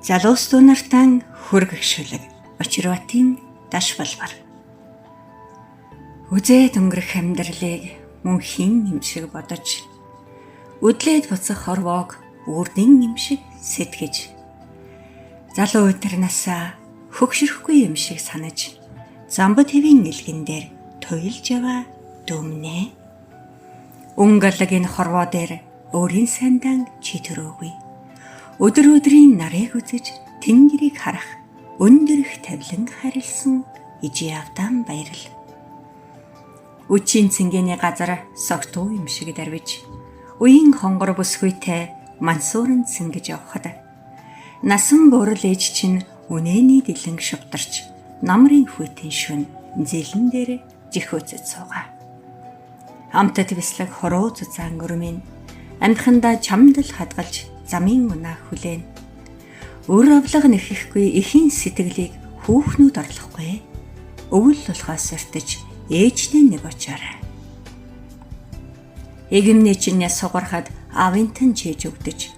Залуус дүү нартан хүргэгшүүлэг Очирбатын даш балбар. Үзээд өнгөрөх амьдралыг мөн хин юм шиг бодож, үдлээд буцах хорвоог үрдэн юм шиг сэтгэж, залуу өдрнасаа хөгшөрөхгүй юм шиг санаж, замбад хэвийн илгэн дээр туйлж яваа дүмнэ. Унгалаг энэ хорвоо дээр өөрийн сайндан чи төрөөгүй. Өдөр өдрийн нарыг үзэж тэнгэрийг харах өндөрөх тавлан харилсан ижи авдан баярл. Үчийн цэнгэний газар согтуу юм шиг дарвиж, үеийн хонгор бүсгүйтэй мансуурын цэнгэж явхад, насан буурал ээж чинь үнэний дэлэн шавтарч, намрын хүйтэн шүн зэлэн дээр жихөөцөд суугаа. Амтад бислэг хороо цуцаан өрмийн амтхандаа чамдал хадгалж замын унаа хүлээн. Өр авлага нэхэхгүй эхийн сэтгэлийг хүүхнүүд орлохгүй. Өвөл болохоос өртөж ээжтэй нэг очоорой. Эгэмнээ чинь сугархад авинтан чийж өгдөж,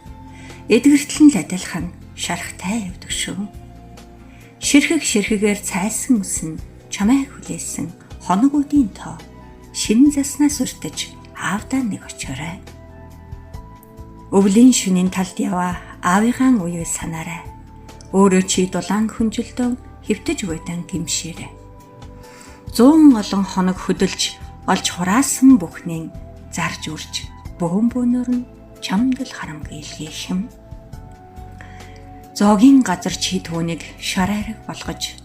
эдгэртлэн л адилхан шархтай явдаг шүү. Ширхэгээр цайсан үсэн чамайг хүлээсэн хоногуудын тоо шинэ заснаас өртөж аавдаа нэг очоорой. Өвлийн шөнийн талд яваа аавыгаан уяа санаарай. Өөрөө чи дулаан хүнжилтөн хэвтэж уйдан гимшээрэй. 100 олон хоног хөдөлж олж хураасан бүхнээ зарж үрж бөөн бөөнөр нь чамдал харамгийлгээ хэм. Зоогийн газар чи түүнийг шарайраг болгож,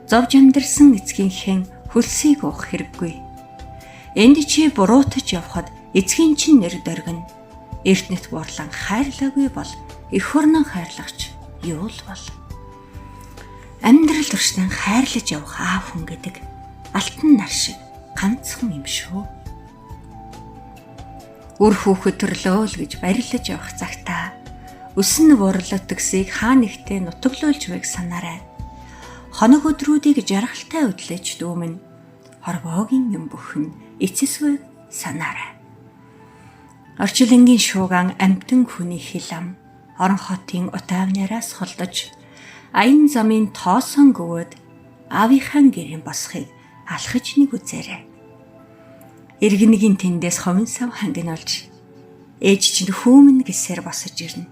зовж амьдэрсэн эцгийнхээ хөлсийг уух хэрэггүй. Энд чи буруутаж явхад эцгийн чинь нэр дөргөн. Эртнэт буурлан хайрлаагүй бол эх орноо хайрлагч юу л бол. Амьдрал туршдан хайрлаж явах аав хүн гэдэг алтан нар шиг ганцхан юм шүү. Үр хүүхэд төрлөө л гэж барилаж явах цагтаа өсөн буурлаг тгсийг хаа нэгтээ нутаглуулж байг санаарай. Хоног өдрүүдийг жаргалтай өдлөж дүүмэн хорвоогийн юм бүхэн эцэсвэг санаарай. Орчлонгийн шууган амтэн хүний хилам, орон хотын утаавнараас холдож, аян замын тоосон гөвөд аавынхаа гэрийн босхийг алхаж нэг үзээрэй. Иргэнэгийн тэндээс ховын сав хангинолж, ээж чинь хүүмэн гисээр босож ирнэ.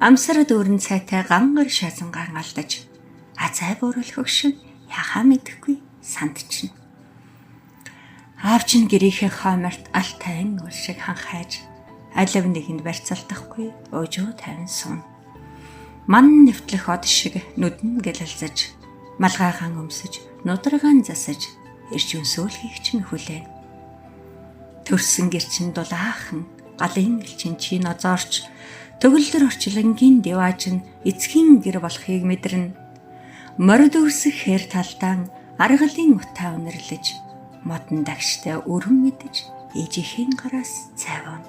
Амсар дүүрэн цайтай гангар шазангаан алдаж, азай буурал хөгшин яхаа мэдэхгүй сандчихна. Аав чинь гэрийнхээ хооморт алт тайн уул шиг ханхайж, алив нэгэнд барьцалтахгүй өжөө тавин суун. Ман нэвтлэх од шиг нүдэн гэлэлзэж, малгайгаан өмсөж, нударгаан засаж, ирж өнсөөлхийг чинь хүлээн. Төрсөн гэр чинь дулаахан, галын гэл чинь чи нозоорч, төгөлдөр орчлонгийн дивааж нь эцгийн гэр болохыг мэдэрнэ. Морд үрсэх хэр талдаан аргалын утаа өнөрлөж, модон дагштай өргөн мэдэж ээжийнхэн гараас цайван.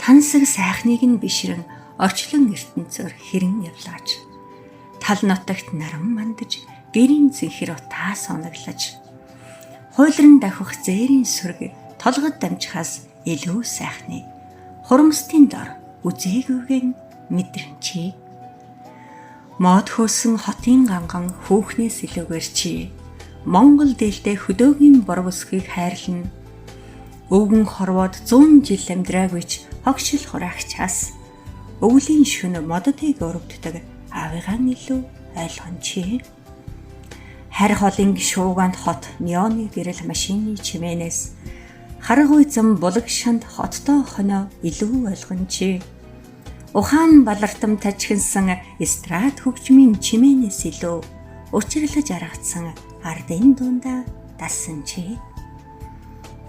Тансаг сайхныг нь бишрэн орчлон ертөнцөөр хэрэн явлаач. Тал нутагт наран мандаж гэрийн зэнхэр утаа соноглож. Хуйлран давхих зээрийн сүрэг толгод дамжихаас илүү сайхныг хурамстын дор үзээгүйгэн мэдрэн чи. Мод хөөсөн хотын ганган хүүхнээс илүүгээр чи Монгол дээлтэй хөдөөгийн борбосхийг хайрлана. Өвгөн хорвоод 100 жил амьдраагүйч хогшил хураагчаас өвлийн шөнө моддыг өрөвддөг аавыгаан илүү ойлгон чи. Харь холын шуугаанд хот неоны гэрэл машины чимээнээс харгуй зам булаг шанд хоттоо хоноо илүү ойлгон чи. Ухаан балартам тажигнсан эстрад хөгжмийн чимээнээс илүү учирлаж аргацсан ардын дундаа дасан чи.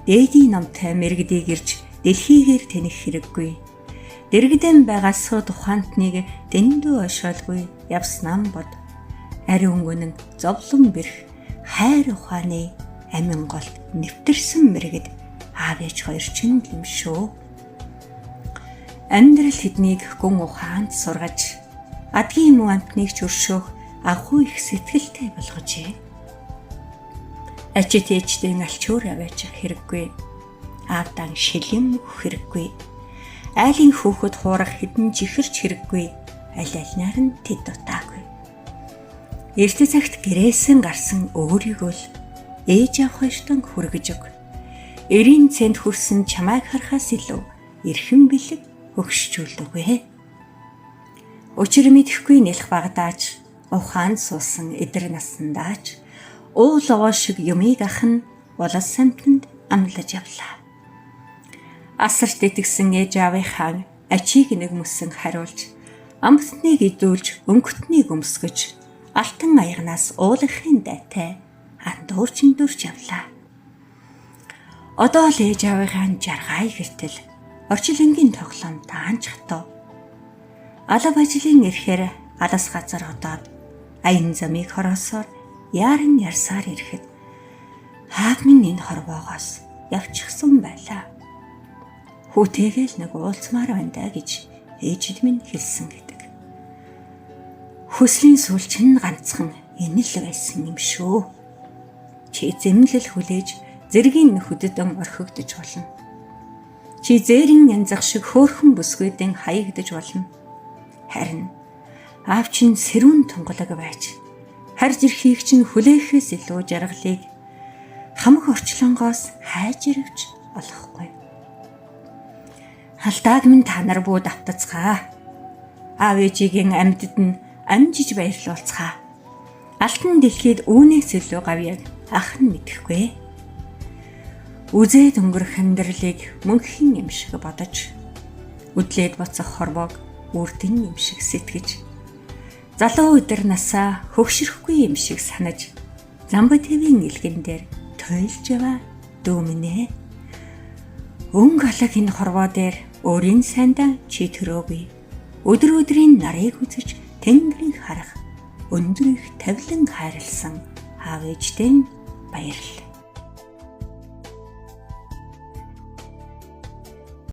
Дээдийн номтой мэрэгдийг ирж дэлхийгээр тэнэх хэрэггүй. Дэрэгдэн байгаа сууд ухаантныг дэндүү ошоолгүй явснам бод. Ариун гүнэн зовлон бэрх хайр ухааны амин гол нэвтэрсэн мэрэгд аав ээж хоёр чинь юм шүү. Амьдрал хэднийг гүн ухаанд сургаж, адгийн муу амтныг ч өршөөх агуу их сэтгэлтэй болгожээ. Ачит ээжтэй алчуур аваачих хэрэггүй. Аавдан шилэн мөх хэрэггүй. Айлын хүүхэд хуурах хэдэн жихэрч хэрэггүй. аль альнаар нь тэд дутаагүй. Эрт цагт гэрээсэн гарсан өөрийгөө л ээж авах ёстон хүргэж өг. Эрийн цэнд хүрсэн чамайг харахаас илүү эрхэм бэлэг өгшчүүлдэгвэ. Учир мэдэхгүй нэлэх багдааж, ухаанд суусан эдэр насандаач, уул овоо шиг юмыг ахын улас самтанд амлаж явлаа. Асарт итгэсэн ээж аавынхаа ачийг нэг мөсөн хариулж, амтныг идүүлж, өнгөтнийг өмсгөж, алтан аягнаас уулахын дайтай андуурч явлаа. Одоо л ээж аавынхаа жаргай гэртэл орчлонгийн тоглоом таанч хатав. Алав ажлын ирэхээр алас газар одоод аян замыг хороосоор яаран ярсаар ирэхэд хааг минь энэ хорвоогоос явчихсан байлаа. Хүүтэйгээл нэг уулзмаар байна даа гэж ээжид минь хэлсэн гэдэг. Хүслийн сүл чинь ганцхан энэ л байсан юм шүү. Чи зэмлэл хүлээж зэргийн нөхөдөдөн орхигдож болно. Чи зээрийн янзах шиг хөөрхөн бүсгүйдэн хаягдж болно. Харин аав чинь сэрүүн тунгалаг байж харж ирэхийг чинь хүлээхээс илүү жаргалыг хамаг орчлонгоос хайж ирэвч олохгүй. Халдааг минь та нар бүү давтацгаа. Аав ээжигийн амьдад нь амжиж баярлуулцгаа. Алтан дэлхийд үүнээс илүү гавьяг ах нь мэдэхгүй. Үзээд өнгөрөх амьдралыг мөнхийн юм шиг бодож, үдлээд буцах хорвоог үрдэн юм шиг сэтгэж, залуу өдөр насаа хөгшөрөхгүй юм шиг санаж, замбай твийн илгэн дээр тойлж яваа дүүмнэ. Өнгө алаг энэ хорвоо дээр өөрийн сайндаа чи төрөөгүй. Өдөр өдрийн нарыг үзэж тэнгэрийг харах, өндөр их тавилан хайрлсан аав ээжтэй баярлалаа.